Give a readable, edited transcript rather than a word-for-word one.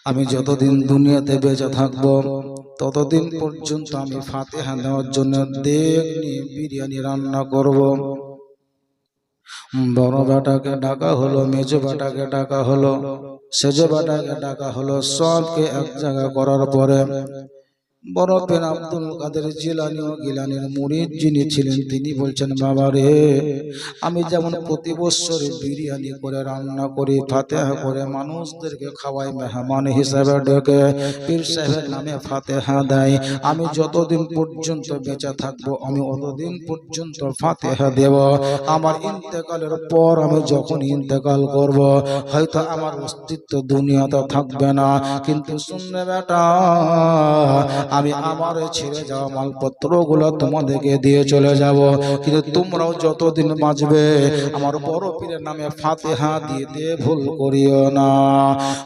আমি যতদিন দুনিয়াতে বেঁচে থাকবো ততদিন পর্যন্ত আমি ফাতিহা দেওয়ার জন্য দেখনি বিরিয়ানি রান্না করব। বড় বেটাকে ডাকা হলো, মেজো বেটাকে ডাকা হলো, সেজো বেটাকে ডাকা হলো, সবকে এক জায়গা করার পরে বড় পীর আব্দুল কাদের জিলানী ও গিলানীর মুরিদ যিনি ছিলেন তিনি বলছেন, বাবা রে, আমি যেমন প্রতি বছর বিরিয়ানি করে রান্না করি, ফাতিহা করে মানুষদেরকে খাওয়াই, মেহমান হিসাবে ডেকে পীর সাহেবের নামে ফাতিহা দেয়, আমি যতদিন পর্যন্ত বেঁচে থাকবো আমি অতদিন পর্যন্ত ফাতিহা দেব। আমার ইন্তেকালের পর আমি যখন ইন্তেকাল করব হয়তো আমার অস্তিত্ব দুনিয়াতে থাকবে না, কিন্তু শুনবে বেটা, আমি আমার ছেড়ে যাওয়া মালপত্রগুলো তোমাদেরকে দিয়ে চলে যাব, কিন্তু তোমরাও যতদিন বাঁচবে আমার বড় পীরের নামে ফাতিহা দিতে ভুল করিও না।